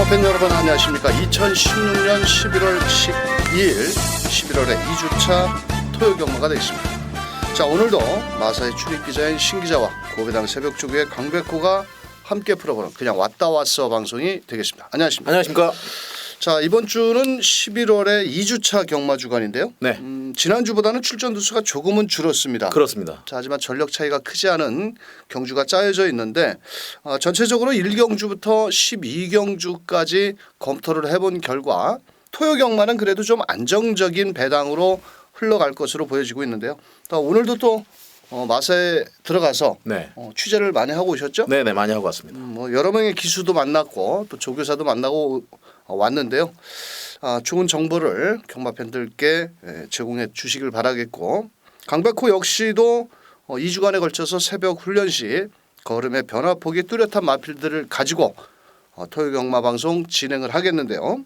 경마팬 여러분 안녕하십니까. 2016년 11월 12일 11월의 2주차 토요 경마가 되겠습니다. 자, 오늘도 마사의 출입기자인 신기자와 고배당 새벽조교의 강백호가 함께 풀어보는 그냥 왔다 왔어 방송이 되겠습니다. 안녕하십니까. 안녕하십니까. 자, 이번 주는 11월의 2주차 경마 주간인데요. 네. 지난주보다는 출전 두수가 조금은 줄었습니다. 그렇습니다. 자, 하지만 전력 차이가 크지 않은 경주가 짜여져 있는데 전체적으로 1경주부터 12경주까지 검토를 해본 결과 토요 경마는 그래도 좀 안정적인 배당으로 흘러갈 것으로 보여지고 있는데요. 오늘도 또 마사에 들어가서 네. 취재를 많이 하고 오셨죠? 네네, 많이 하고 왔습니다. 뭐 여러 명의 기수도 만났고 또 조교사도 만나고 왔는데요. 좋은 정보를 경마 팬들께 제공해 주시길 바라겠고, 강백호 역시도 2주간에 걸쳐서 새벽 훈련 시 걸음의 변화폭이 뚜렷한 마필들을 가지고 토요 경마 방송 진행을 하겠는데요.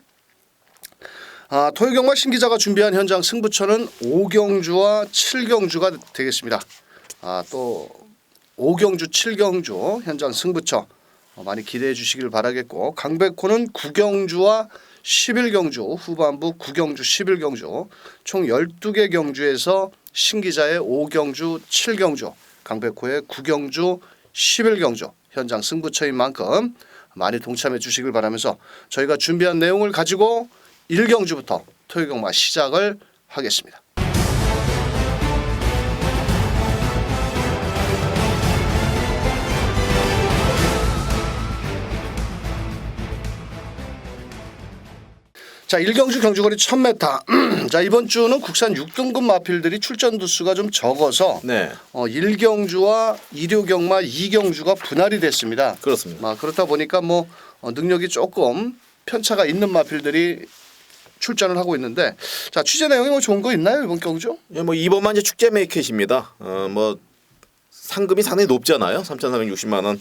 토요 경마 신기자가 준비한 현장 승부처는 5경주와 7경주가 되겠습니다. 또 5경주, 7경주 현장 승부처 많이 기대해 주시길 바라겠고, 강백호는 9경주와 11경주 후반부 9경주 11경주 총 12개 경주에서 신기자의 5경주 7경주 강백호의 9경주 11경주 현장 승부처인 만큼 많이 동참해 주시길 바라면서 저희가 준비한 내용을 가지고 1경주부터 토요경마 시작을 하겠습니다. 자, 1경주 경주거리 1000m. 자, 이번 주는 국산 6등급 마필들이 출전 두수가 좀 적어서 네. 1경주와 2료경마 2경주가 분할이 됐습니다. 그렇습니다. 그렇다 보니까 뭐 능력이 조금 편차가 있는 마필들이 출전을 하고 있는데, 자, 취재 내용이 뭐 좋은 거 있나요 이번 경주? 예, 뭐 이번만 이제 축제 메이켓입니다. 뭐 상금이 상당히 높잖아요. 3,460만 원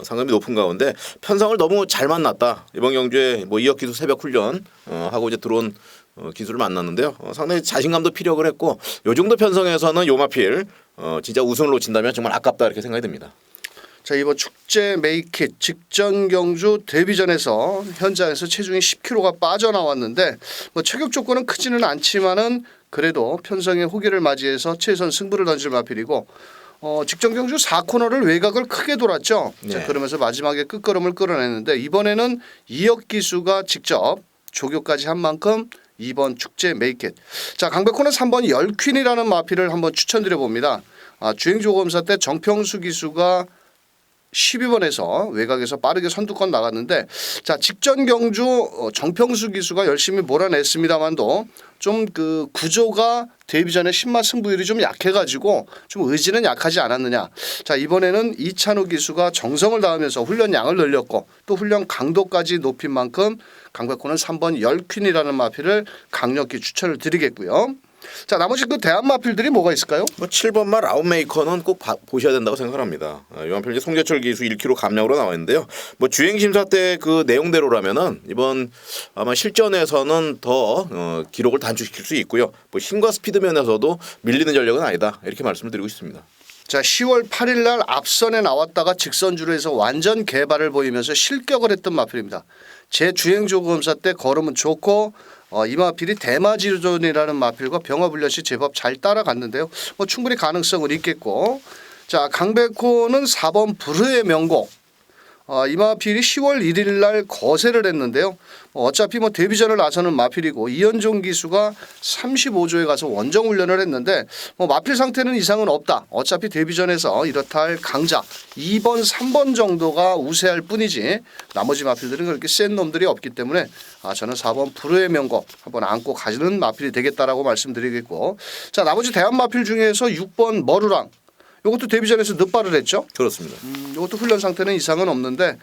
상금이 높은 가운데 편성을 너무 잘 만났다. 이번 경주에 뭐 이역 기수 새벽 훈련 하고 이제 들어온 기수를 만났는데요. 상당히 자신감도 피력을 했고 요 정도 편성에서는 요마필 진짜 우승을 놓친다면 정말 아깝다 이렇게 생각이 듭니다. 자, 이번 축제 메이킷 직전 경주 데뷔전에서 현장에서 체중이 10kg가 빠져나왔는데 뭐 체격 조건은 크지는 않지만은 그래도 편성의 호기를 맞이해서 최선 승부를 던질 마필이고, 직전 경주 4코너를 외곽을 크게 돌았죠. 네. 자, 그러면서 마지막에 끝걸음을 끌어냈는데 이번에는 이혁 기수가 직접 조교까지 한 만큼 이번 축제 메이켓. 자, 강백호는 3번 열퀸이라는 마필을 한번 추천드려 봅니다. 주행조검사 때 정평수 기수가 12번에서 외곽에서 빠르게 선두권 나갔는데, 자, 직전 경주 정평수 기수가 열심히 몰아냈습니다만도 좀 그 구조가 데뷔 전에 신마 승부율이 좀 약해가지고 좀 의지는 약하지 않았느냐. 자, 이번에는 이찬우 기수가 정성을 다하면서 훈련 양을 늘렸고 또 훈련 강도까지 높인 만큼 강백호는 3번 열퀸이라는 마필을 강력히 추천을 드리겠고요. 자, 나머지 그 대한 마필들이 뭐가 있을까요? 뭐 7번 말 아웃메이커는 꼭 보셔야 된다고 생각합니다. 요한필 송재철 기수 1kg 감량으로 나와 있는데요. 뭐 주행 심사 때 그 내용대로라면은 이번 아마 실전에서는 더 기록을 단축시킬 수 있고요. 뭐 힘과 스피드 면에서도 밀리는 전력은 아니다 이렇게 말씀을 드리고 싶습니다. 자, 10월 8일 날 앞선에 나왔다가 직선주로 해서 완전 개발을 보이면서 실격을 했던 마필입니다. 제 주행조검사 때 걸음은 좋고 이 마필이 대마지존이라는 마필과 병화불려시 제법 잘 따라갔는데요. 뭐 충분히 가능성은 있겠고, 자, 강백호는 4번 브르의 명곡. 이 마필이 10월 1일 날 거세를 했는데요. 어차피 뭐 데뷔전을 나서는 마필이고 이현종 기수가 35조에 가서 원정 훈련을 했는데 뭐 마필 상태는 이상은 없다. 어차피 데뷔전에서 이렇다 할 강자 2번, 3번 정도가 우세할 뿐이지 나머지 마필들은 그렇게 센 놈들이 없기 때문에 저는 4번 브루의 명곡 한번 안고 가지는 마필이 되겠다라고 말씀드리겠고, 자, 나머지 대한 마필 중에서 6번 머루랑 이것도 데뷔전에서 늦발을 했죠. 그렇습니다. 이것도 훈련 상태는 이상은 없는데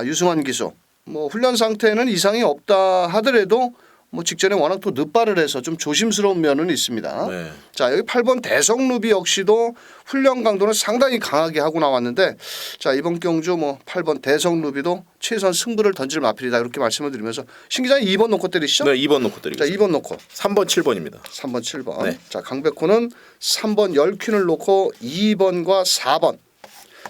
유승환 기수 뭐 훈련 상태는 이상이 없다 하더라도 뭐 직전에 워낙 또 늦발을 해서 좀 조심스러운 면은 있습니다. 네. 자, 여기 8번 대성루비 역시도 훈련 강도는 상당히 강하게 하고 나왔는데, 자, 이번 경주 뭐 8번 대성루비도 최선 승부를 던질 마필이다 이렇게 말씀을 드리면서 신 기자님 2번 놓고 때리시죠? 네, 2번 놓고 자, 때리겠습니다. 2번 놓고 3번 7번입니다. 3번 7번. 네. 자, 강백호는 3번 열퀸을 놓고 2번과 4번.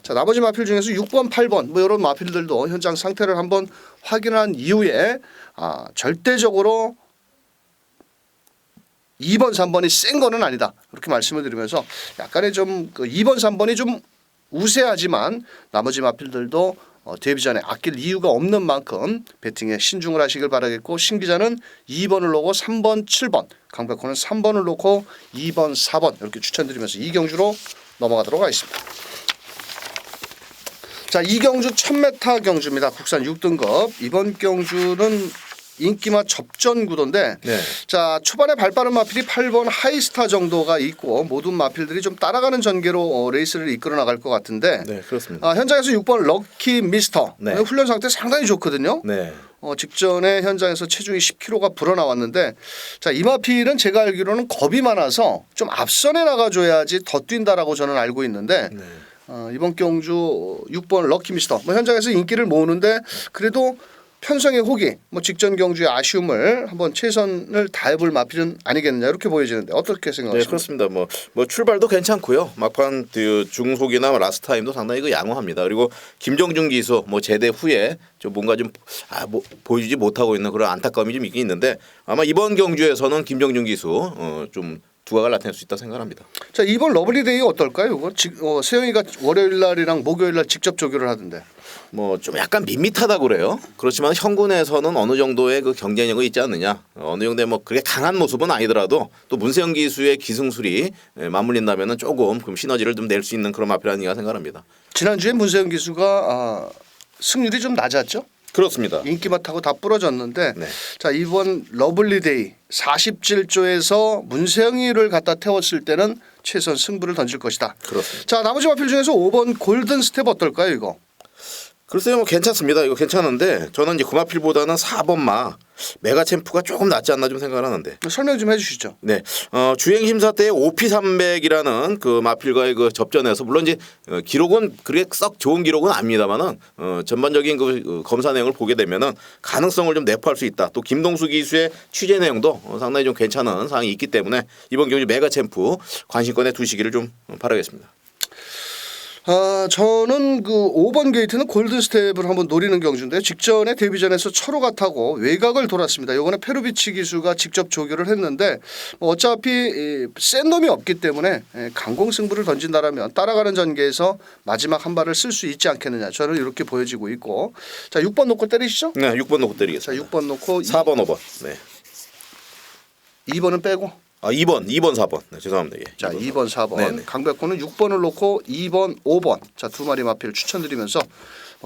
자, 나머지 마필 중에서 6번, 8번 뭐 이런 마필들도 현장 상태를 한번 확인한 이후에 절대적으로 2번, 3번이 센 거는 아니다. 이렇게 말씀을 드리면서 약간의 좀 그 2번, 3번이 좀 우세하지만 나머지 마필들도 데뷔전에 아낄 이유가 없는 만큼 배팅에 신중을 하시길 바라겠고, 신 기자는 2번을 놓고 3번, 7번, 강백호는 3번을 놓고 2번, 4번 이렇게 추천드리면서 이 경주로 넘어가도록 하겠습니다. 자, 이 경주 1000m 경주입니다. 국산 6등급. 이번 경주는 인기마 접전 구도인데 네. 자, 초반에 발빠른 마필이 8번 하이스타 정도가 있고 모든 마필들이 좀 따라가는 전개로 레이스를 이끌어 나갈 것 같은데 네, 그렇습니다. 현장에서 6번 럭키 미스터 네. 훈련 상태 상당히 좋거든요. 네. 직전에 현장에서 체중이 10kg가 불어나왔는데 자, 이 마필은 제가 알기로는 겁이 많아서 좀 앞선에 나가줘야지 더 뛴다라고 저는 알고 있는데 네. 이번 경주 6번 럭키 미스터 뭐 현장에서 인기를 모으는데 그래도 편성의 호기, 뭐 직전 경주의 아쉬움을 한번 최선을 다해볼 마필은 아니겠느냐 이렇게 보여지는데 어떻게 생각하십니까? 네, 그렇습니다. 뭐 출발도 괜찮고요. 막판 그 중속이나 라스트 타임도 상당히 그 양호합니다. 그리고 김정준 기수 뭐 제대 후에 좀 뭔가 좀 보여주지 못하고 있는 그런 안타까움이 좀 있긴 있는데 아마 이번 경주에서는 김정준 기수 좀 두각을 나타낼 수 있다 생각합니다. 자, 이번 러블리데이 어떨까요? 이거 세영이가 월요일 날이랑 목요일 날 직접 조교를 하던데. 뭐 좀 약간 밋밋하다 그래요. 그렇지만 현군에서는 어느 정도의 그 경쟁력이 있지 않느냐. 어느 정도의 뭐 그게 강한 모습은 아니더라도 또 문세영 기수의 기승술이 맞물린다면은 조금 그럼 시너지를 좀 낼 수 있는 그런 마필 아닌가 생각합니다. 지난주에 문세영 기수가 승률이 좀 낮았죠? 그렇습니다. 인기마 타고 다 부러졌는데 네. 자, 이번 러블리데이 47조에서 문세영이를 갖다 태웠을 때는 최선 승부를 던질 것이다. 그렇습니다. 자, 나머지 마필 중에서 5번 골든 스텝 어떨까요, 이거? 글쎄요, 뭐 괜찮습니다. 이거 괜찮은데 저는 이제 구마필보다는 4번 마 메가 챔프가 조금 낫지 않나 좀 생각을 하는데. 설명 좀 해주시죠. 네, 주행 심사 때 OP300이라는 그 마필과의 그 접전에서 물론 이제 기록은 그렇게 썩 좋은 기록은 아닙니다만은 전반적인 그 검사 내용을 보게 되면은 가능성을 좀 내포할 수 있다. 또 김동수 기수의 취재 내용도 상당히 좀 괜찮은 사항이 있기 때문에 이번 경주 메가 챔프 관심권에 두시기를 좀 바라겠습니다. 저는 그 5번 게이트는 골든 스텝을 한번 노리는 경주인데요. 직전에 데뷔전에서 철호가 타고 외곽을 돌았습니다. 이번에 페루비치 기수가 직접 조교를 했는데 뭐 어차피 센 놈이 없기 때문에 강공 승부를 던진다라면 따라가는 전개에서 마지막 한 발을 쓸 수 있지 않겠느냐. 저는 이렇게 보여지고 있고. 자, 6번 놓고 때리시죠. 네, 6번 놓고 자, 때리겠습니다. 6번 놓고 4번, 5번. 네. 2번은 빼고. 2번, 4번. 네, 죄송합니다. 예. 자, 2번, 4번. 네네. 강백호는 6번을 놓고 2번, 5번. 자, 두 마리 마필 추천드리면서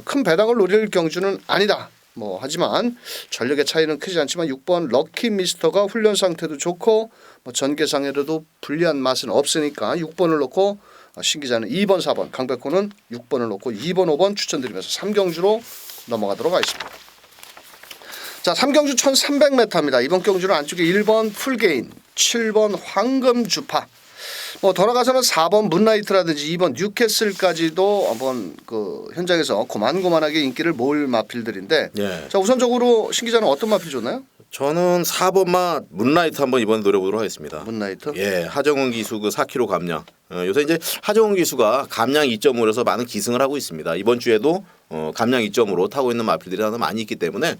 큰 배당을 노릴 경주는 아니다. 뭐 하지만 전력의 차이는 크지 않지만 6번 럭키 미스터가 훈련 상태도 좋고 뭐 전개상에도 불리한 맛은 없으니까 6번을 놓고 신 기자는 2번, 4번, 강백호는 6번을 놓고 2번, 5번 추천드리면서 3경주로 넘어가도록 하겠습니다. 자, 3경주 1300m입니다. 이번 경주는 안쪽에 1번 풀게인, 7번 황금주파, 뭐 돌아가서는 4번 문라이트라든지 2번 뉴캐슬까지도 한번 그 현장에서 고만고만하게 인기를 모을 마필들인데 예. 자, 우선적으로 신 기자는 어떤 마필 좋나요? 저는 4번마 문라이트 한번 이번에 노려보도록 하겠습니다. 문라이트? 예, 하정훈 기수 그 4kg 감량. 요새 이제 하정훈 기수가 감량 2.5에서 많은 기승을 하고 있습니다. 이번 주에도 감량 2.5로 타고 있는 마필들이 하나 많이 있기 때문에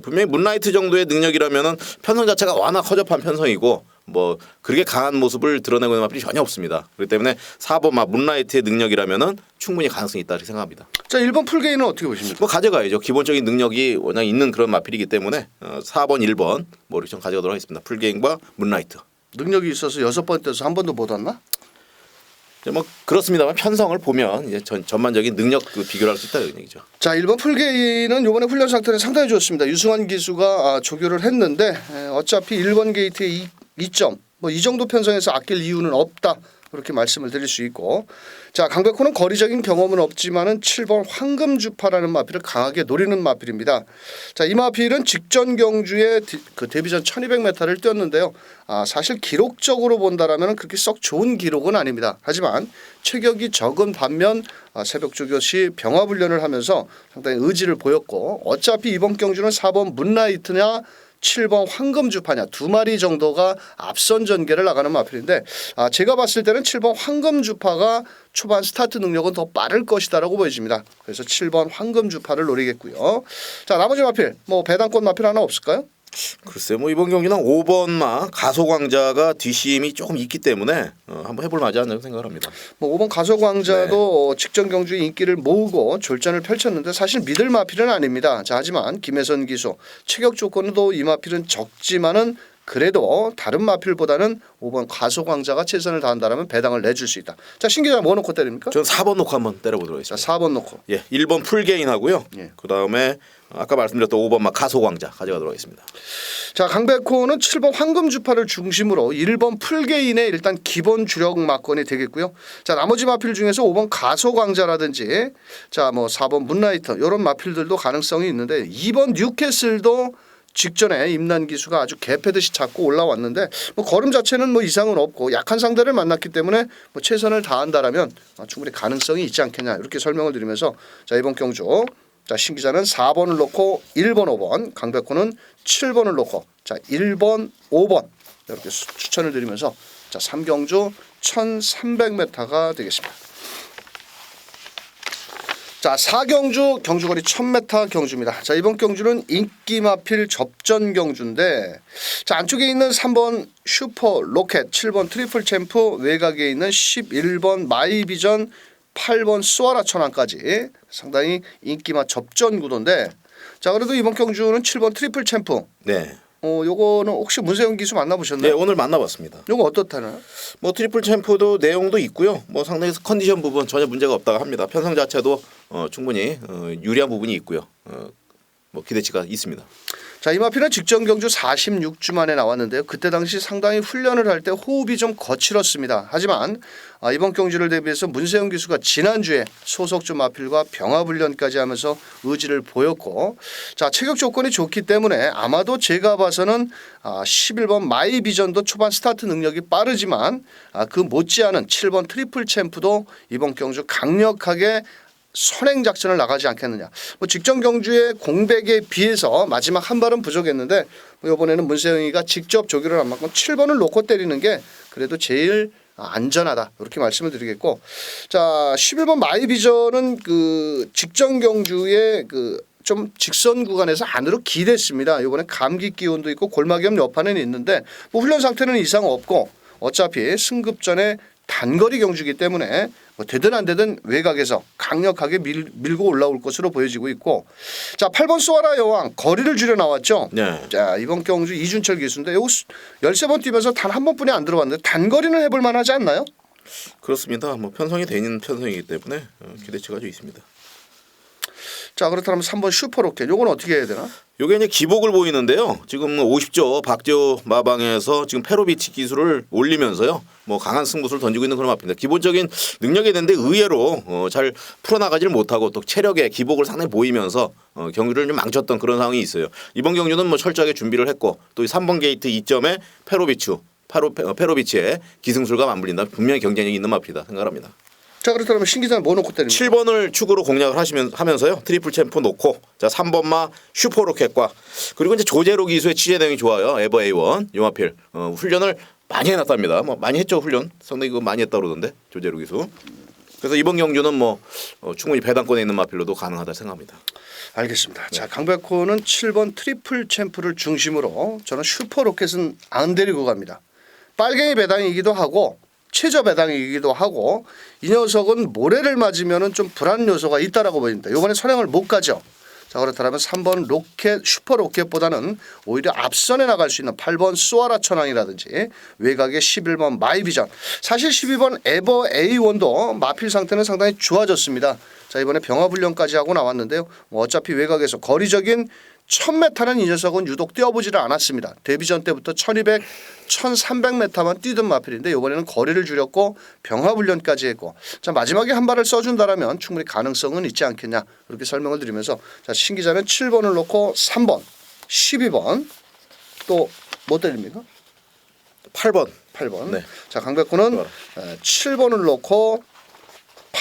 분명히 문라이트 정도의 능력이라면은 편성 자체가 워낙 허접한 편성이고 뭐 그렇게 강한 모습을 드러내고 있는 마필이 전혀 없습니다. 그렇기 때문에 4번 문라이트의 능력이라면은 충분히 가능성이 있다 이렇게 생각합니다. 자, 1번 풀게인은 어떻게 보십니까? 뭐 가져가야죠. 기본적인 능력이 워낙 있는 그런 마필이기 때문에 4번, 1번 뭐 이렇게 좀 가져가도록 하겠습니다. 풀게임과 문라이트. 능력이 있어서 6번 떼서 한 번도 못 왔나? 뭐 그렇습니다만 편성을 보면 이제 전반적인 능력 그 비교를 할 수 있다 이런 얘기죠. 자, 1번 풀게이는 이번에 훈련 상태는 상당히 좋습니다. 유승환 기수가 조교를 했는데 어차피 1번 게이트의 2점 뭐 이 정도 편성에서 아낄 이유는 없다. 그렇게 말씀을 드릴 수 있고, 자, 강백호는 거리적인 경험은 없지만은 7번 황금주파라는 마필을 강하게 노리는 마필입니다. 자, 이 마필은 직전 경주에 그 데뷔전 1200m를 뛰었는데요. 사실 기록적으로 본다라면 그렇게 썩 좋은 기록은 아닙니다. 하지만 체격이 적은 반면 새벽 조교 시 병합 훈련을 하면서 상당히 의지를 보였고 어차피 이번 경주는 4번 문라이트냐 7번 황금주파냐 두 마리 정도가 앞선 전개를 나가는 마필인데 제가 봤을 때는 7번 황금주파가 초반 스타트 능력은 더 빠를 것이다라고 보여집니다. 그래서 7번 황금주파를 노리겠고요. 자 나머지 마필 뭐 배당권 마필 하나 없을까요? 글쎄 뭐 이번 경기는 5번마 가소광자가 뒷심이 조금 있기 때문에 한번 해볼 만하지 않나 생각을 합니다. 뭐 5번 가소광자도 직전 경주의 인기를 모으고 졸전을 펼쳤는데 사실 믿을 마필은 아닙니다. 자 하지만 김혜선 기수 체격 조건도 이 마필은 적지만은 그래도 다른 마필보다는 5번 가소광자가 최선을 다한다면 배당을 내줄 수 있다. 자 신기자 뭐 놓고 때립니까? 저는 4번 놓고 한번 때려보도록 자 하겠습니다. 4번 놓고. 예, 1번 풀게인하고요. 예. 그 다음에 아까 말씀드렸던 5번마 가소광자 가져가도록 하겠습니다. 자 강백호는 7번 황금주파를 중심으로 1번 풀게인의 일단 기본 주력 막건이 되겠고요. 자 나머지 마필 중에서 5번 가소광자라든지 자 뭐 4번 문라이터 이런 마필들도 가능성이 있는데 2번 뉴캐슬도 직전에 임난 기수가 아주 개패듯이 잡고 올라왔는데 뭐 걸음 자체는 뭐 이상은 없고 약한 상대를 만났기 때문에 뭐 최선을 다한다라면 충분히 가능성이 있지 않겠냐 이렇게 설명을 드리면서 자 이번 경주 자 신기자는 4번을 놓고 1번 5번 강백호는 7번을 놓고 자 1번 5번 이렇게 추천을 드리면서 자 3경주 1300m가 되겠습니다. 자 4경주 경주거리 1000m 경주입니다. 자 이번 경주는 인기 마필 접전 경주인데 자 안쪽에 있는 3번 슈퍼 로켓 7번 트리플 챔프 외곽에 있는 11번 마이비전 8번 수아라 천왕까지 상당히 인기마 접전 구도인데 자 그래도 이번 경주는 7번 트리플 챔프 네. 요거는 혹시 문세영 기수 만나보셨나요? 네, 오늘 만나봤습니다. 요거 어떻다나요? 뭐 트리플 챔프도 내용도 있고요. 뭐 상당히 컨디션 부분 전혀 문제가 없다고 합니다. 편성 자체도 충분히 유리한 부분이 있고요. 뭐 기대치가 있습니다. 자 이마피는 직전 경주 46주 만에 나왔는데요. 그때 당시 상당히 훈련을 할 때 호흡이 좀 거칠었습니다. 하지만 이번 경주를 대비해서 문세영 기수가 지난주에 소속주 마필과 병합훈련까지 하면서 의지를 보였고 자 체격 조건이 좋기 때문에 아마도 제가 봐서는 11번 마이비전도 초반 스타트 능력이 빠르지만 그 못지않은 7번 트리플 챔프도 이번 경주 강력하게 선행 작전을 나가지 않겠느냐. 뭐 직전 경주의 공백에 비해서 마지막 한 발은 부족했는데 뭐 이번에는 문세영이가 직접 조기를 안 맞고 7번을 놓고 때리는 게 그래도 제일 안전하다 이렇게 말씀을 드리겠고 자 11번 마이비전은 그 직전 경주의 그 좀 직선 구간에서 안으로 기댔습니다. 이번에 감기 기운도 있고 골막염 여파는 있는데 뭐 훈련 상태는 이상 없고 어차피 승급 전에 단거리 경주이기 때문에 뭐 되든 안 되든 외곽에서 강력하게 밀고 올라올 것으로 보여지고 있고 자 8번 수아라 여왕 거리를 줄여 나왔죠. 네. 자 이번 경주 이준철 기수인데 요거 13번 뛰면서 단 한 번뿐이 안 들어갔는데 단거리는 해볼 만하지 않나요? 그렇습니다. 뭐 편성이 돼 있는 편성이기 때문에 기대치가 좀 있습니다. 자 그렇다면 3번 슈퍼로켓 요건 어떻게 해야 되나? 요게 이제 기복을 보이는데요. 지금 50조 박재호 마방에서 지금 페로비치 기술을 올리면서요. 뭐 강한 승부수를 던지고 있는 그런 마필입니다. 기본적인 능력이 있는데 의외로 잘 풀어나가지를 못하고 또 체력의 기복을 상당히 보이면서 경기를 좀 망쳤던 그런 상황이 있어요. 이번 경기는 뭐 철저하게 준비를 했고 또 3번 게이트 2점에 페로비치의 기승술과 맞물린다. 분명히 경쟁력이 있는 마필이다 생각합니다. 자 그렇다면 신기자는 뭐 놓고 때립니까? 7번을 축으로 공략을 하면서요. 트리플 챔프 놓고 자 3번마 슈퍼로켓과 그리고 이제 조제로 기수의 취재 내용이 좋아요. 에버 A1 요마필 훈련을 많이 해놨답니다. 뭐 많이 했죠 훈련. 상당히 그거 많이 했다 그러던데 조제로 기수. 그래서 이번 경주는 뭐 충분히 배당권에 있는 마필로도 가능하다 생각합니다. 알겠습니다. 자 강백호는 7번 트리플 챔프를 중심으로 저는 슈퍼로켓은 안 데리고 갑니다. 빨갱이 배당이기도 하고 최저 배당이기도 하고 이 녀석은 모래를 맞으면은 좀 불안 요소가 있다라고 보입니다. 이번에 선행을 못 가죠. 자 그렇다면 3번 로켓 슈퍼 로켓보다는 오히려 앞선에 나갈 수 있는 8번 수아라 천왕이라든지 외곽의 11번 마이비전 사실 12번 에버 A1도 마필 상태는 상당히 좋아졌습니다. 자 이번에 병합훈련까지 하고 나왔는데요. 뭐 어차피 외곽에서 거리적인 1000m는 이 녀석은 유독 뛰어보지를 않았습니다. 데뷔전 때부터 1200, 1300m만 뛰던 마필인데 이번에는 거리를 줄였고 병합훈련까지 했고 자 마지막에 한 발을 써준다라면 충분히 가능성은 있지 않겠냐 이렇게 설명을 드리면서 자 신기자는 7번을 놓고 3번, 12번 또 뭐 때립니까? 8번. 8번. 네. 자 강백호는 7번을 놓고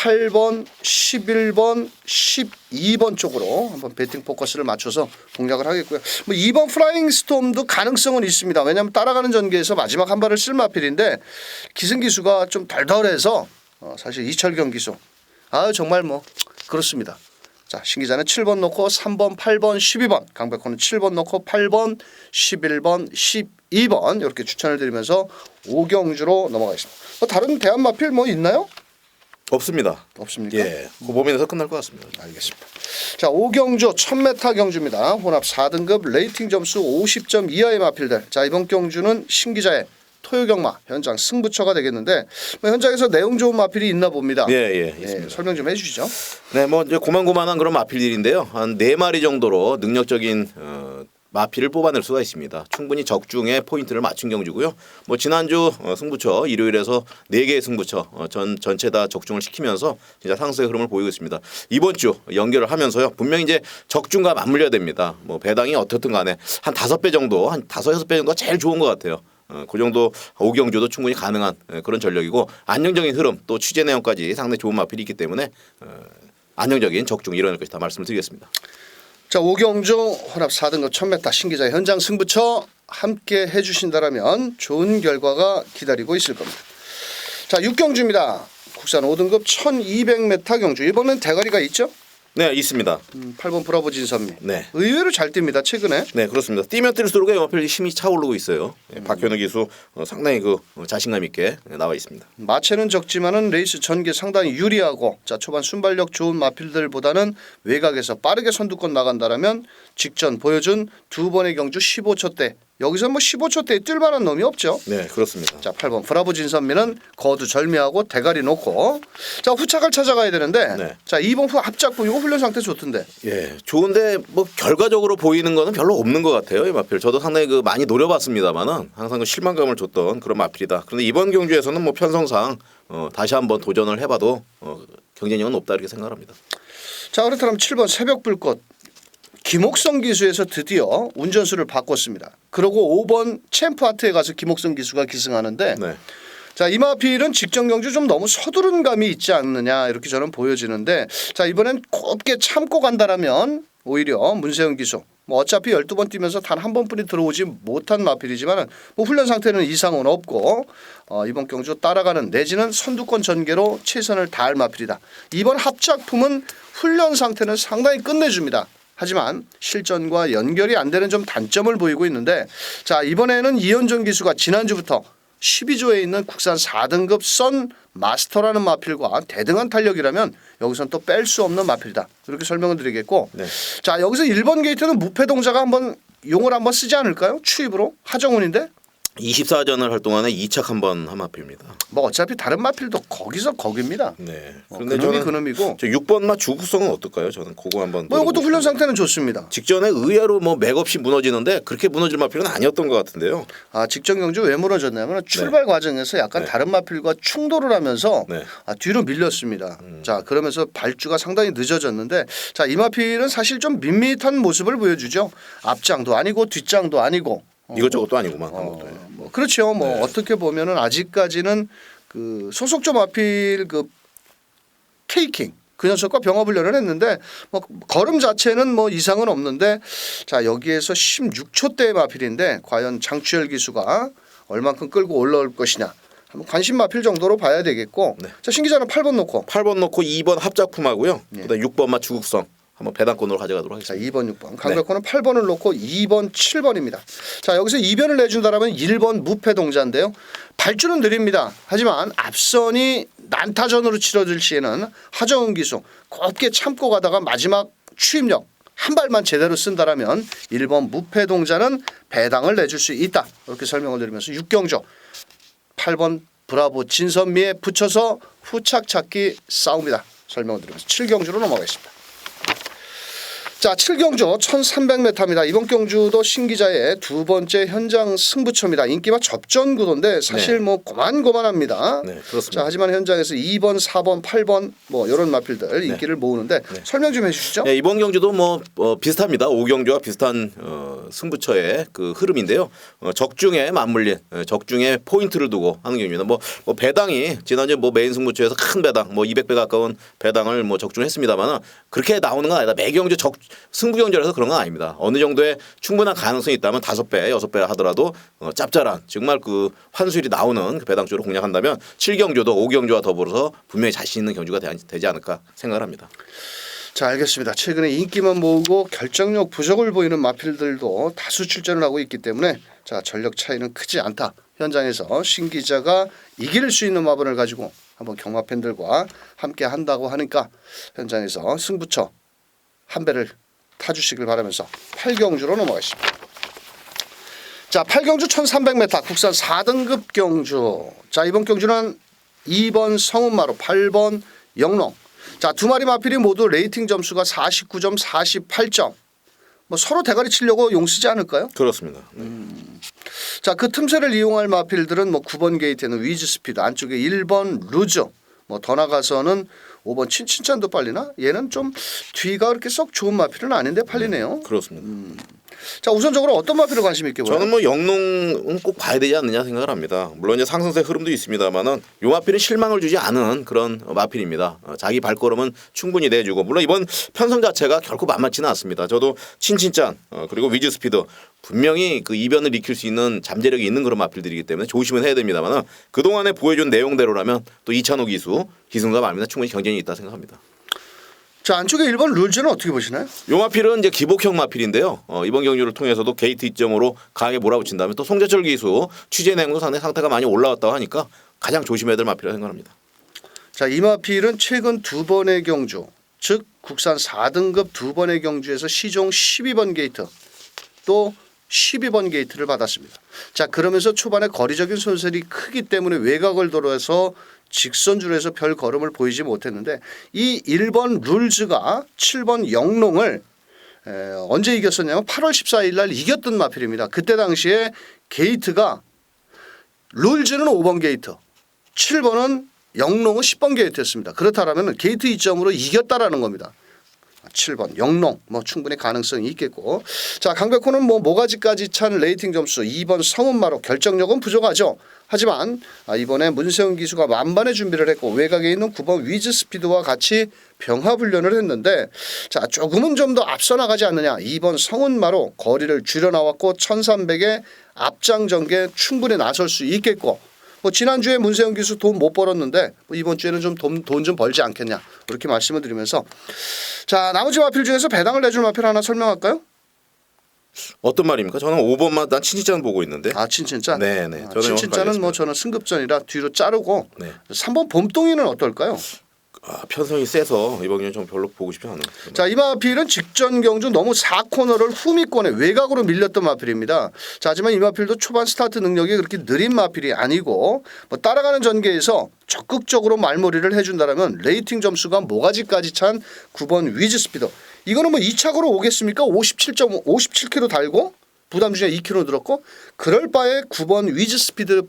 8번, 11번, 12번 쪽으로 한번 배팅 포커스를 맞춰서 공략을 하겠고요. 뭐 2번 플라잉 스톰도 가능성은 있습니다. 왜냐하면 따라가는 전개에서 마지막 한 발을 쓸 마필인데 기승기수가 좀 덜덜해서 사실 이철경 기수 정말 뭐 그렇습니다. 자, 신기자는 7번 놓고 3번, 8번, 12번, 강백호는 7번 놓고 8번, 11번, 12번 이렇게 추천을 드리면서 오경주로 넘어가겠습니다. 다른 대안 마필 뭐 있나요? 없습니다. 없습니까? 예, 그 범위에서 끝날 것 같습니다. 알겠습니다. 자, 오경주 1000m 경주입니다. 혼합 4등급 레이팅 점수 50점 이하의 마필들. 자, 이번 경주는 신기자의 토요경마 현장 승부처가 되겠는데 뭐 현장에서 내용 좋은 마필이 있나 봅니다. 예, 있습니다. 설명 좀 해주시죠. 네, 뭐 이제 고만고만한 그런 마필들인데요. 한 4마리 정도로 능력적인 마필을 뽑아낼 수가 있습니다. 충분히 적중에 포인트를 맞춘 경주고요. 뭐 지난주 승부처 일요일에서 4개의 승부처 전체 다 적중을 시키면서 진짜 상승의 흐름을 보이고 있습니다. 이번 주 연결을 하면서요. 분명히 이제 적중과 맞물려야 됩니다. 뭐 배당이 어떻든 간에 한 5배 정도, 한 5-6배 정도가 제일 좋은 것 같아요. 그 정도 오경주도 충분히 가능한 그런 전력이고 안정적인 흐름 또 취재 내용까지 상당히 좋은 마필이 있기 때문에 안정적인 적중 일어날 것이다 말씀을 드리겠습니다. 자, 오경주 혼합 4등급 1000m 신기자 현장 승부처 함께 해주신다라면 좋은 결과가 기다리고 있을 겁니다. 자, 6경주입니다. 국산 5등급 1200m 경주. 이번엔 대가리가 있죠? 네, 있습니다. 8번 브라보 진선미. 네. 의외로 잘 뜁니다. 최근에. 네, 그렇습니다. 뛰면 뛸수록 마필이 힘이 차오르고 있어요. 박현우 기수 상당히 그 자신감 있게 나와 있습니다. 마체는 적지만은 레이스 전개 상당히 유리하고 자, 초반 순발력 좋은 마필들보다는 외곽에서 빠르게 선두권 나간다라면 직전 보여준 2번의 경주 15초대. 여기서 뭐 15초대에 뛸 만한 놈이 없죠. 네, 그렇습니다. 자, 8번 브라보 진선미는 거두절미하고 대가리 놓고 자, 후착을 찾아가야 되는데 네. 자, 2번 후 앞작부 이거 훈련 상태 좋던데. 예, 좋은데 뭐 결과적으로 보이는 거는 별로 없는 것 같아요. 이 마필. 저도 상당히 그 많이 노려봤습니다만은 항상 그 실망감을 줬던 그런 마필이다. 그런데 이번 경주에서는 뭐 편성상 다시 한번 도전을 해봐도 경쟁력은 높다 이렇게 생각합니다. 자, 그렇다면 7번 새벽불꽃 김옥성 기수에서 드디어 운전수를 바꿨습니다. 그리고 5번 챔프아트에 가서 김옥성 기수가 기승하는데 네. 자, 이 마필은 직전 경주 좀 너무 서두른 감이 있지 않느냐 이렇게 저는 보여지는데 자, 이번엔 곱게 참고 간다라면 오히려 문세영 기수 뭐 어차피 12번 뛰면서 단 한 번뿐이 들어오지 못한 마필이지만 뭐 훈련 상태는 이상은 없고 이번 경주 따라가는 내지는 선두권 전개로 최선을 다할 마필이다. 이번 합작품은 훈련 상태는 상당히 끝내줍니다. 하지만 실전과 연결이 안 되는 좀 단점을 보이고 있는데 자, 이번에는 이현종 기수가 지난주부터 12조에 있는 국산 4등급 선 마스터라는 마필과 대등한 탄력이라면 여기선 또 뺄 수 없는 마필이다. 이렇게 설명을 드리겠고 네. 자, 여기서 1번 게이트는 무패 동자가 한번 용을 한번 쓰지 않을까요? 추입으로 하정훈인데 24전을 활동하는 2착 한번 한 마필입니다. 뭐 어차피 다른 마필도 거기서 거기입니다. 네. 그런데 그놈이 그놈이고 저 6번 맛 주구성은 어떨까요? 저는 그거 한번. 뭐 이것도 훈련 상태는 좋습니다. 직전에 의외로 뭐 맥없이 무너지는데 그렇게 무너질 마필은 아니었던 것 같은데요. 아, 직전 경주 왜 무너졌냐면 출발 과정에서 약간 네. 다른 마필과 충돌을 하면서 네. 뒤로 밀렸습니다. 자, 그러면서 발주가 상당히 늦어졌는데 자, 이 마필은 사실 좀 밋밋한 모습을 보여주죠. 앞장도 아니고 뒷장도 아니고 이것저것도 아니구만. 아무것도. 뭐 그렇죠. 뭐 네. 어떻게 보면은 아직까지는 그 소속조 마필 그 케이킹 그 녀석과 병합훈련을 했는데 뭐 걸음 자체는 뭐 이상은 없는데 자, 여기에서 16초대의 마필인데 과연 장추열 기수가 얼만큼 끌고 올라올 것이냐 한번 관심 마필 정도로 봐야 되겠고 네. 자, 신기자는 8번 놓고 8번 넣고 2번 합작품하고요. 예. 그다음 6번 맛 주국성 한번 배당권으로 가져가도록 자, 하겠습니다. 2번 6번 강백호는 8번을 놓고 2번 7번입니다. 자, 여기서 이변을 내준다라면 1번 무패 동자인데요. 발주는 느립니다. 하지만 앞선이 난타전으로 치러질 시에는 하정훈 기수 곱게 참고 가다가 마지막 추임력 한 발만 제대로 쓴다라면 1번 무패 동자는 배당을 내줄 수 있다. 이렇게 설명을 드리면서 6경주 8번 브라보 진선미에 붙여서 후착 찾기 싸웁니다. 설명을 드리면서 7경주로 넘어가겠습니다. 자, 7경주 1300m입니다. 이번 경주도 신기자의 두 번째 현장 승부처입니다. 인기가 접전 구도인데 사실 뭐 고만고만합니다. 네, 그렇습니다. 자, 하지만 현장에서 2번, 4번, 8번 뭐 이런 마필들 인기를 모으는데 설명 좀 해주시죠. 네, 이번 경주도 뭐 비슷합니다. 5경주와 비슷한 승부처의 그 흐름인데요. 적중에 맞물린 적중에 포인트를 두고 하는 경우입니다. 뭐 배당이 지난주 뭐 메인 승부처에서 큰 배당 뭐 200배 가까운 배당을 뭐 적중했습니다만 그렇게 나오는 건 아니다. 매경주 승부 경주라서 그런 건 아닙니다. 어느 정도의 충분한 가능성이 있다면 5배, 6배 하더라도 짭짤한 정말 그 환수율이 나오는 그 배당주로 공략한다면 7경주도 5경주와 더불어서 분명히 자신 있는 경주가 되지 않을까 생각을 합니다. 자, 알겠습니다. 최근에 인기만 모으고 결정력 부족을 보이는 마필들도 다수 출전을 하고 있기 때문에 자, 전력 차이는 크지 않다. 현장에서 신 기자가 이길 수 있는 마분을 가지고 한번 경마 팬들과 함께 한다고 하니까 현장에서 승부처 한 배를 타주시길 바라면서 8경주로 넘어가겠습니다. 자, 8경주 1300m 국산 4등급 경주. 자, 이번 경주는 2번 성운마루, 8번 영롱. 자, 두 마리 마필이 모두 레이팅 점수가 49점, 48점. 뭐 서로 대가리 치려고 용 쓰지 않을까요? 그렇습니다. 자, 그 틈새를 이용할 마필들은 뭐 9번 게이트에는 위즈 스피드, 안쪽에 1번 루즈, 뭐 더 나가서는 5번 친친짠도 빨리나? 얘는 좀 뒤가 그렇게 썩 좋은 마필은 아닌데 팔리네요. 그렇습니다. 자, 우선적으로 어떤 마필을 관심 있게 보나요? 저는 뭐 영농은 꼭 봐야 되지 않느냐 생각을 합니다. 물론 이제 상승세 흐름도 있습니다만은 요 마필은 실망을 주지 않은 그런 마필입니다. 자기 발걸음은 충분히 내주고 물론 이번 편성 자체가 결코 만만치는 않습니다. 저도 친친짠 그리고 위즈 스피드 분명히 그 이변을 익힐 수 있는 잠재력이 있는 그런 마필들이기 때문에 조심은 해야 됩니다만은 그 동안에 보여준 내용대로라면 또 이찬호 기승과 말미나 충분히 경쟁이 있다 생각합니다. 자, 안쪽에 1번 룰즈는 어떻게 보시나요? 요 마필은 이제 기복형 마필인데요. 이번 경주를 통해서도 게이트 이점으로 강하게 몰아붙인 다음에 또 송재철 기수 취재 내용도 상당히 상태가 많이 올라왔다고 하니까 가장 조심해야 될 마필이라고 생각합니다. 자, 이 마필은 최근 두 번의 경주, 즉 국산 4등급 두 번의 경주에서 시종 12번 게이트 또 12번 게이트를 받았습니다. 자, 그러면서 초반에 거리적인 손실이 크기 때문에 외곽을 돌아서 직선줄에서 별 걸음을 보이지 못했는데 이 1번 룰즈가 7번 영롱을 언제 이겼었냐면 8월 14일 날 이겼던 마필입니다. 그때 당시에 게이트가 룰즈는 5번 게이트, 7번은 영롱은 10번 게이트였습니다. 그렇다면 게이트 이점으로 이겼다라는 겁니다. 7번 영롱 뭐 충분히 가능성이 있겠고 자, 강백호는 뭐 모가지까지 찬 레이팅 점수 2번 성운마루 결정력은 부족하죠. 하지만 이번에 문세훈 기수가 만반의 준비를 했고 외곽에 있는 9번 위즈 스피드와 같이 병합훈련을 했는데 자, 조금은 좀 더 앞서 나가지 않느냐. 2번 성운마루 거리를 줄여 나왔고 1300에 앞장 전개 충분히 나설 수 있겠고 뭐 지난주에 문세훈 기수 돈 못 벌었는데 뭐 이번 주에는 좀 돈 좀 벌지 않겠냐 이렇게 말씀을 드리면서 자, 나머지 마필 중에서 배당을 내줄 마필 하나 설명할까요? 어떤 말입니까? 저는 5번만 난 친친짠 보고 있는데. 아, 친친짠. 네네. 친친짠은 뭐 저는 승급전이라 뒤로 자르고 네. 3번 봄동이는 어떨까요? 편성이 세서 이번 경기 좀 별로 보고 싶지 않은. 자, 이 마필은 직전 경주 너무 4코너를 후미권에 외곽으로 밀렸던 마필입니다. 자, 하지만 이 마필도 초반 스타트 능력이 그렇게 느린 마필이 아니고 뭐 따라가는 전개에서 적극적으로 말머리를 해준다라면 레이팅 점수가 모가지까지 찬 9번 위즈 스피드. 이거는 뭐 2착으로 오겠습니까? 57km 달고 부담 중에 2km 늘었고 그럴 바에 9번 위즈 스피드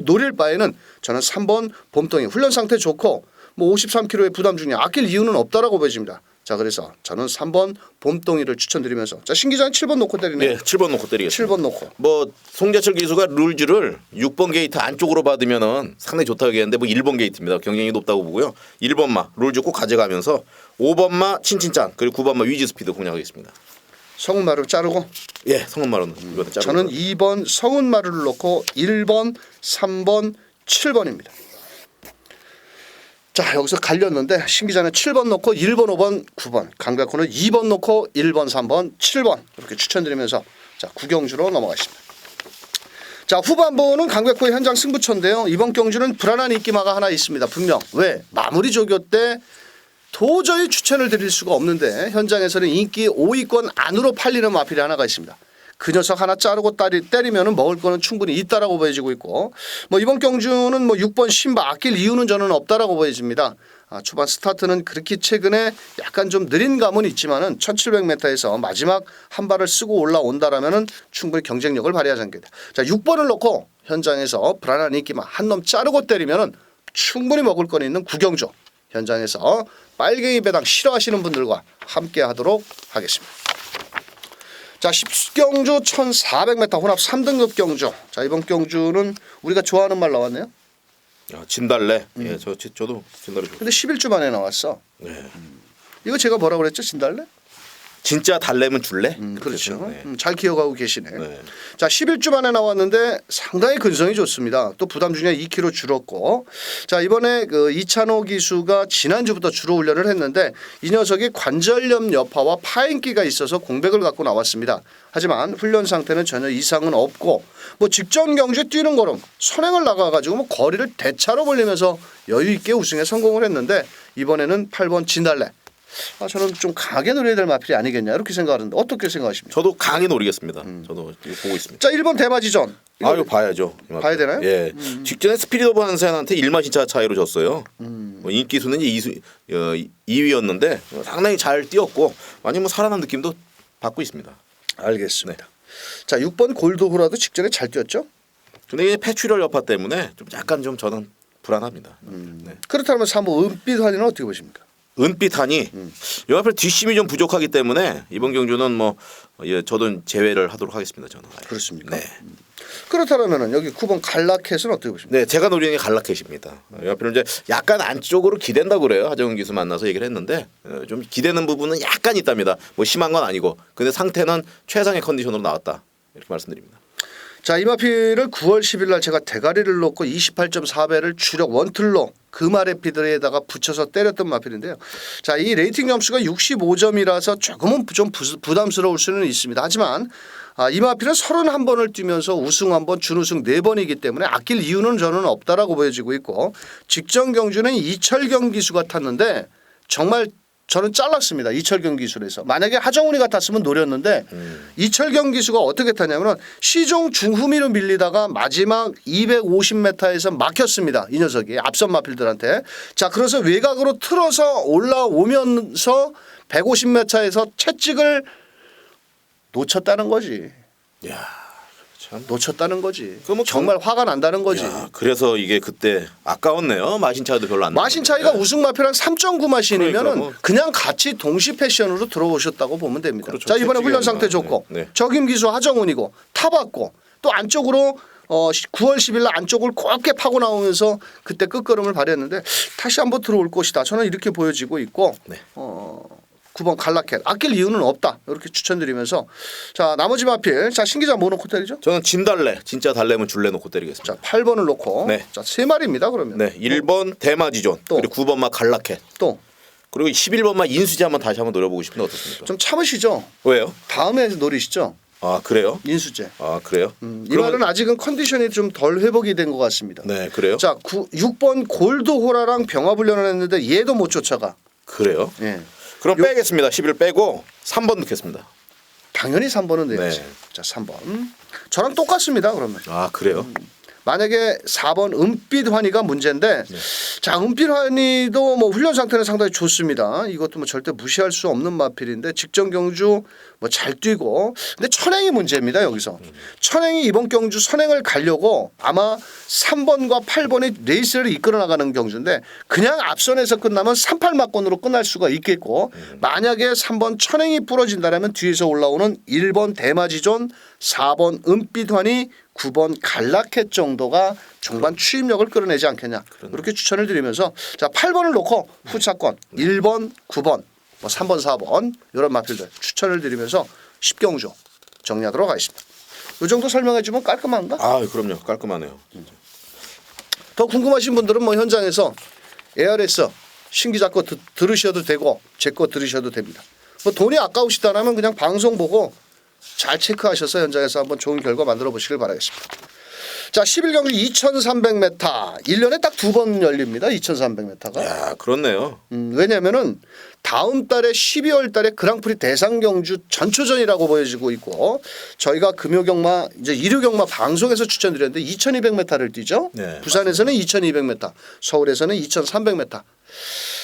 노릴 바에는 저는 3번 봄동이 훈련 상태 좋고 뭐 53kg의 부담 중에 아낄 이유는 없다라고 보여집니다. 자, 그래서 저는 3번 봄동이를 추천드리면서 자, 신 기자는 7번 놓고 때리네요. 네, 7번 놓고 때리겠습니다. 7번 놓고. 뭐 송재철 기수가 룰즈를 6번 게이트 안쪽으로 받으면은 상당히 좋다고 얘기했는데 뭐 1번 게이트입니다. 경쟁이 높다고 보고요. 1번마 룰즈 꼭 가져가면서 5번마 친친짠 그리고 9번마 위즈 스피드 공략하겠습니다. 성운마루 자르고 예, 성운마루는 이번에 자르고. 저는 2번 성운마루를 놓고 1번, 3번, 7번입니다. 자, 여기서 갈렸는데 신 기자는 7번 놓고 1번, 5번, 9번, 강백호는 2번 놓고 1번, 3번, 7번 이렇게 추천드리면서 자, 9경주로 넘어가겠습니다. 자, 후반부는 강백호의 현장 승부처인데요. 이번 경주는 불안한 인기마가 하나 있습니다. 분명. 왜? 마무리 조교 때 도저히 추천을 드릴 수가 없는데 현장에서는 인기 5위권 안으로 팔리는 마필이 하나가 있습니다. 그 녀석 하나 자르고 때리면은 먹을 거는 충분히 있다라고 보여지고 있고 뭐 이번 경주는 뭐 6번 신바 아낄 이유는 저는 없다라고 보여집니다. 초반 스타트는 그렇게 최근에 약간 좀 느린 감은 있지만은 1700m에서 마지막 한 발을 쓰고 올라온다라면은 충분히 경쟁력을 발휘하지 않겠다. 자, 6번을 놓고 현장에서 불안한 인기만 한 놈 자르고 때리면은 충분히 먹을 건 있는 구경조 현장에서 빨갱이 배당 싫어하시는 분들과 함께 하도록 하겠습니다. 자, 10경주 1400m 혼합 3등급 경주. 자, 이번 경주는 우리가 좋아하는 말 나왔네요. 진달래. 예, 저도 진달래 좋아요. 근데 11주 만에 나왔어. 네. 이거 제가 뭐라 그랬죠? 진달래? 진짜 달래면 줄래? 그렇죠. 네. 잘 기억하고 계시네. 네. 자, 11주 만에 나왔는데 상당히 근성이 좋습니다. 또 부담 중에 2kg 줄었고. 자, 이번에 그 이찬호 기수가 지난주부터 주로 훈련을 했는데 이 녀석이 관절염 여파와 파인기가 있어서 공백을 갖고 나왔습니다. 하지만 훈련 상태는 전혀 이상은 없고 뭐 직전 경주에 뛰는 거름 선행을 나가가지고 뭐 거리를 대차로 벌리면서 여유 있게 우승에 성공을 했는데 이번에는 8번 진달래. 저는 좀 강하게 노려야 될 마필이 아니겠냐 이렇게 생각하는데 어떻게 생각하십니까? 저도 강하게 노리겠습니다. 저도 이거 보고 있습니다. 자, 1번 대마지전. 이거 봐야죠. 봐야 되나요? 예. 직전에 스피릿 오브 한센한테 1마신차 차이로 졌어요. 뭐 인기수는 2위였는데 상당히 잘 뛰었고 많이 뭐 살아난 느낌도 받고 있습니다. 알겠습니다. 자, 6번 골드호라도 직전에 잘 뛰었죠? 근데 이게 폐출혈 여파 때문에 좀 약간 좀 저는 불안합니다. 네. 그렇다면 3번 은빛 환희는 어떻게 보십니까? 은빛하니 요 앞에 뒷심이 좀 부족하기 때문에 이번 경주는 뭐 예, 저도 제외를 하도록 하겠습니다. 저는. 그렇습니까? 네. 그렇다면 여기 9번 갈라켓은 어떻게 보십니까? 네, 제가 노리는 게 갈라켓입니다. 요 앞에는 이제 약간 안쪽으로 기댄다고 그래요. 하정은 기수 만나서 얘기를 했는데 좀 기대는 부분은 약간 있답니다. 뭐 심한 건 아니고. 근데 상태는 최상의 컨디션으로 나왔다. 이렇게 말씀드립니다. 자, 이 마필을 9월 10일 날 제가 대가리를 놓고 28.4배를 주력 원틀로 금아레피드에다가 붙여서 때렸던 마필인데요. 자, 이 레이팅 점수가 65점이라서 조금은 좀 부담스러울 수는 있습니다. 하지만 이 마필은 31번을 뛰면서 우승 1번, 준우승 4번이기 때문에 아낄 이유는 저는 없다라고 보여지고 있고 직전 경주는 이철경 기수가 탔는데 정말 저는 잘랐습니다. 이철경 기술에서. 만약에 하정훈이 같았으면 노렸는데 이철경 기수가 어떻게 탔냐면 시종 중후미로 밀리다가 마지막 250m에서 막혔습니다. 이 녀석이 앞선 마필들한테. 자, 그래서 외곽으로 틀어서 올라오면서 150m에서 채찍을 놓쳤다는 거지. 야, 참. 놓쳤다는 거지. 그럼 뭐 정말 화가 난다는 거지. 야, 그래서 이게 그때 아까웠네요. 마신 차이도 별로 안 마신 차이가 우승 마표랑 3.9 마신이면은 그러니까 뭐. 그냥 같이 동시 패션으로 들어오셨다고 보면 됩니다. 그렇죠. 자, 이번에 훈련 채찍이 상태 아니라. 좋고 네. 적임 기수 하정훈이고 타봤고 또 안쪽으로 9월 10일 날 안쪽을 곱게 파고 나오면서 그때 끝걸음을 발휘했는데 다시 한번 들어올 것이다. 저는 이렇게 보여지고 있고 네. 9번 갈라켓 아낄 이유는 없다. 이렇게 추천드리면서 자, 나머지 마필 자, 신기자 뭐 놓고 때리죠? 저는 진달래, 진짜 달래면 줄래 놓고 때리겠습니다. 자, 8번을 놓고 네. 자, 3마리입니다. 그러면 네, 1번 대마지존, 또. 그리고 9번 막 갈라켓, 또 그리고 11번만 인수지 한번 다시 한번 노려보고 싶은데 어떻습니까? 좀 참으시죠. 왜요? 다음에 노리시죠. 아 그래요? 인수제. 아 그래요? 이 말은 아직은 컨디션이 좀 덜 회복이 된 것 같습니다. 네, 그래요? 자, 6번 골드호라랑 병합훈련을 했는데 얘도 못 쫓아가. 그래요? 예. 그럼 빼겠습니다. 11 빼고 3번 넣겠습니다. 당연히 3번은 내야지. 네. 자, 3번. 저랑 똑같습니다. 그러면. 아 그래요? 만약에 4번 은빛 환희가 문제인데 네. 자, 은빛 환희도 뭐 훈련 상태는 상당히 좋습니다. 이것도 뭐 절대 무시할 수 없는 마필인데 직전 경주 뭐 잘 뛰고 근데 천행이 문제입니다. 여기서 천행이 이번 경주 선행을 가려고 아마 3번과 8번이 레이스를 이끌어 나가는 경주인데 그냥 앞선에서 끝나면 38 막건으로 끝날 수가 있겠고 만약에 3번 천행이 부러진다면 뒤에서 올라오는 1번 대마지존 4번 은빛 환희 9번 갈라켓 정도가 종반 추임력을 끌어내지 않겠냐. 그렇게 추천을 드리면서 자, 8번을 놓고 후차권 1번, 9번, 뭐 3번, 4번 이런 마필들 추천을 드리면서 10경주 정리하도록 하겠습니다. 이 정도 설명해 주면 깔끔한가? 아 그럼요. 깔끔하네요. 더 궁금하신 분들은 뭐 현장에서 ARS 신기자 거 들으셔도 되고 제 거 들으셔도 됩니다. 뭐 돈이 아까우시다면 그냥 방송 보고 잘 체크하셔서 현장에서 한번 좋은 결과 만들어 보시길 바라겠습니다. 자, 11경기 2,300m. 1년에 딱 두 번 열립니다. 2,300m가. 야, 그렇네요. 왜냐면은 다음 달에 12월 달에 그랑프리 대상 경주 전초전이라고 보여지고 있고 저희가 금요 경마 이제 일요 경마 방송에서 추천드렸는데 2,200m를 뛰죠. 네, 부산에서는 2,200m, 서울에서는 2,300m.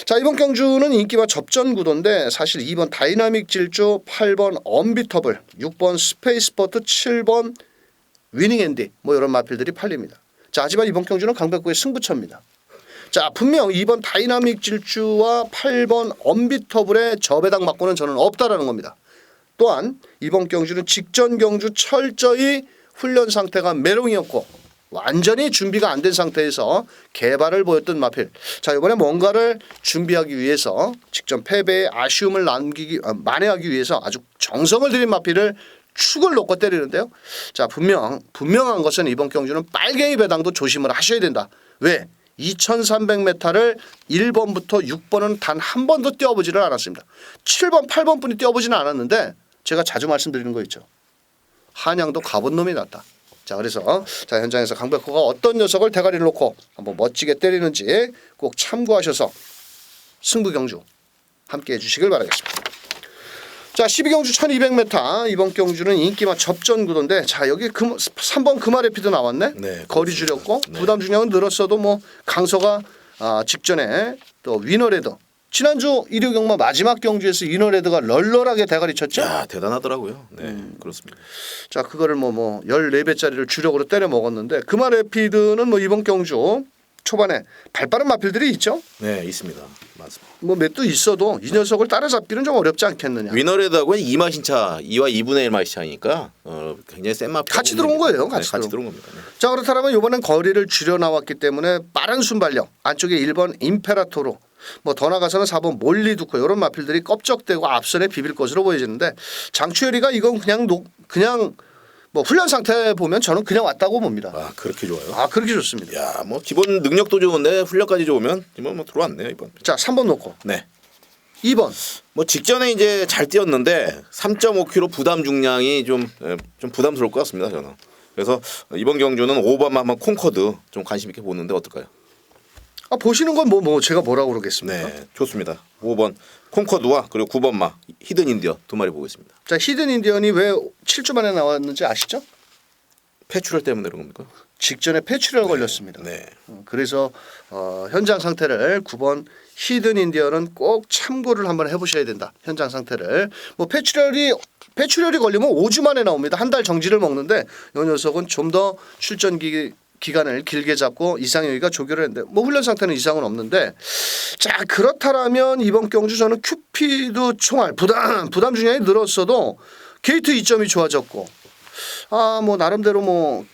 자, 이번 경주는 인기와 접전 구도인데 사실 2번 다이나믹 질주, 8번 언비터블, 6번 스페이스포트, 7번 위닝 앤디 뭐 이런 마필들이 팔립니다. 자, 하지만 이번 경주는 강백구의 승부처입니다. 자, 분명 2번 다이나믹 질주와 8번 언비터블의 저배당 맞고는 저는 없다라는 겁니다. 또한 이번 경주는 직전 경주 철저히 훈련 상태가 메롱이었고 완전히 준비가 안 된 상태에서 개발을 보였던 마필. 자, 이번에 뭔가를 준비하기 위해서 직전 패배에 아쉬움을 만회하기 위해서 아주 정성을 들인 마필을 축을 놓고 때리는데요. 자, 분명한 것은 이번 경주는 빨갱이 배당도 조심을 하셔야 된다. 왜? 2,300m를 1번부터 6번은 단 한 번도 뛰어보지를 않았습니다. 7번, 8번 분이 뛰어보지는 않았는데 제가 자주 말씀드리는 거 있죠. 한양도 가본 놈이 낫다. 자, 그래서 자, 현장에서 강백호가 어떤 녀석을 대가리를 놓고 한번 멋지게 때리는지 꼭 참고하셔서 승부 경주 함께 해주시길 바라겠습니다. 자, 12경주 1200m 이번 경주는 인기만 접전 구도인데 자, 여기 3번 금아레피드 나왔네. 네, 거리 줄였고 네. 부담 중량은 늘었어도 뭐 강서가 직전에 또 위너레더 지난주 일요 경마 마지막 경주에서 위너레드가 널널하게 대가리 쳤죠. 야, 대단하더라고요. 네, 그렇습니다. 자, 그거를 뭐 14배짜리를 주력으로 때려 먹었는데 금아레피드는 뭐 이번 경주 초반에 발빠른 마필들이 있죠. 네, 있습니다. 맞습니다. 뭐 몇 도 있어도 이 녀석을 따라잡기는 좀 어렵지 않겠느냐. 위너레드하고는 2마신 차, 2와 2분의 1 마신 차이니까 굉장히 센 맛. 같이 들어온 거예요. 같이 들어온 겁니다. 네. 자, 그렇다면 이번엔 거리를 줄여 나왔기 때문에 빠른 순발력 안쪽에 1번 임페라토로 뭐 더 나가서는 4번 몰리두코 이런 마필들이 껍적대고 앞선에 비빌 것으로 보여지는데 장추열이가 이건 그냥 뭐 훈련 상태 보면 저는 그냥 왔다고 봅니다. 아, 그렇게 좋아요? 아, 그렇게 좋습니다. 야, 뭐 기본 능력도 좋은데 훈련까지 좋으면 이번 뭐 들어왔네요 이번. 자, 3번 놓고 네. 2번 뭐 직전에 이제 잘 뛰었는데 3.5kg 부담 중량이 좀 부담스러울 것 같습니다 저는. 그래서 이번 경주는 5번만 한번 콩코드 좀 관심 있게 보는데 어떨까요? 아, 보시는 건 뭐 제가 뭐라고 그러겠습니까? 네, 좋습니다. 5번 콩코드와 그리고 9번 마 히든 인디어 두 마리 보겠습니다. 자, 히든 인디언이 왜 7주 만에 나왔는지 아시죠? 폐출혈 때문에 그런 겁니까? 직전에 폐출혈 걸렸습니다. 네. 그래서 현장 상태를 9번 히든 인디언은 꼭 참고를 한번 해보셔야 된다. 현장 상태를 뭐 폐출혈이 걸리면 5주 만에 나옵니다. 한 달 정지를 먹는데 이 녀석은 좀 더 출전 기간을 길게 잡고 이상 여기가 조결을 했는데 뭐 훈련 상태는 이상은 없는데 자, 그렇다라면 이번 경주 저는 큐피드 총알 부담 중량이 늘었어도 게이트 2점이 좋아졌고 뭐 나름대로 뭐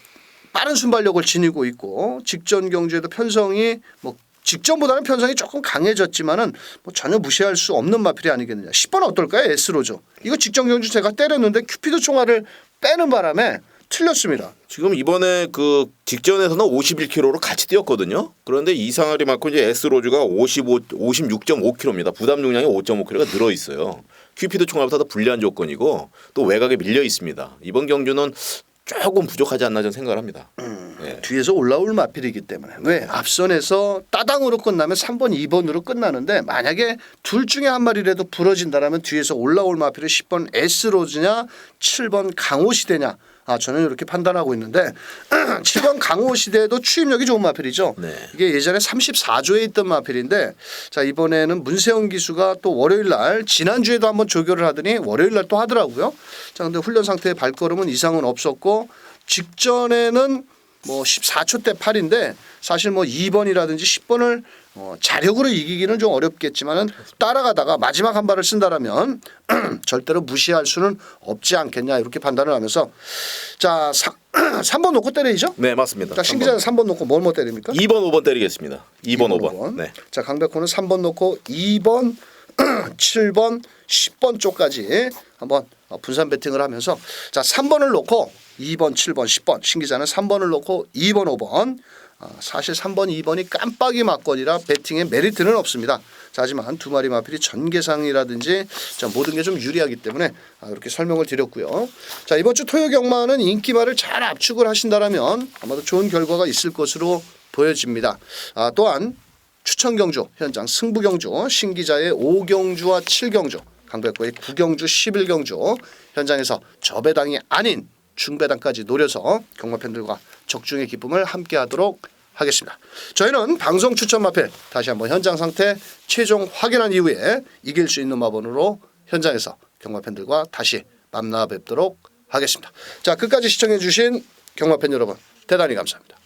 빠른 순발력을 지니고 있고 직전 경주에도 편성이 뭐 직전보다는 편성이 조금 강해졌지만은 뭐 전혀 무시할 수 없는 마필이 아니겠느냐. 10번 어떨까요? S로죠. 이거 직전 경주 제가 때렸는데 큐피드 총알을 빼는 바람에 틀렸습니다. 지금 이번에 그 직전에서는 51kg로 같이 뛰었거든요. 그런데 이상하리 맞고 이제 S로즈가 56.5kg입니다. 부담 중량이 5.5kg가 늘어 있어요. 큐피드 총알보다 더 불리한 조건이고 또 외곽에 밀려 있습니다. 이번 경주는 조금 부족하지 않나 저는 생각을 합니다. 네. 뒤에서 올라올 마필이기 때문에 왜 앞선에서 따당으로 끝나면 3번 2번으로 끝나는데 만약에 둘 중에 한 마리라도 부러진다라면 뒤에서 올라올 마필은 10번 S로즈냐 7번 강호시대냐 저는 이렇게 판단하고 있는데 7번 강호시대도 추임력이 좋은 마필이죠. 네. 이게 예전에 34조에 있던 마필인데 자, 이번에는 문세영 기수가 또 월요일 날 지난주에도 한번 조교를 하더니 월요일 날 또 하더라고요. 자, 근데 훈련 상태의 발걸음은 이상은 없었고 직전에는 뭐 14초 대 8인데 사실 뭐 2번이라든지 10번을 자력으로 이기기는 좀 어렵겠지만은 따라가다가 마지막 한 발을 쓴다라면 절대로 무시할 수는 없지 않겠냐 이렇게 판단을 하면서 자 3번 놓고 때리죠? 네, 맞습니다. 자, 신 기자는 3번 놓고 뭘 때립니까? 2번 5번 때리겠습니다. 2번 5번. 네. 자, 강백호는 3번 놓고 2번 7번 10번 쪽까지 한번 분산 배팅을 하면서 자, 3번을 놓고 2번 7번 10번 신 기자는 3번을 놓고 2번 5번 사실 3번, 2번이 깜빡이 맞건이라 배팅에 메리트는 없습니다. 자, 하지만 두 마리 마필이 전개상이라든지 자, 모든 게 좀 유리하기 때문에 이렇게 설명을 드렸고요. 자, 이번 주 토요 경마는 인기말을 잘 압축을 하신다라면 아마도 좋은 결과가 있을 것으로 보여집니다. 또한 추천 경주 현장 승부 경주 신기자의 5경주와 7경주 강백호의 9경주 11경주 현장에서 저배당이 아닌 중배당까지 노려서 경마 팬들과 적중의 기쁨을 함께하도록 하겠습니다. 저희는 방송 추천 마필 다시 한번 현장 상태 최종 확인한 이후에 이길 수 있는 마번으로 현장에서 경마 팬들과 다시 만나 뵙도록 하겠습니다. 자, 끝까지 시청해 주신 경마 팬 여러분 대단히 감사합니다.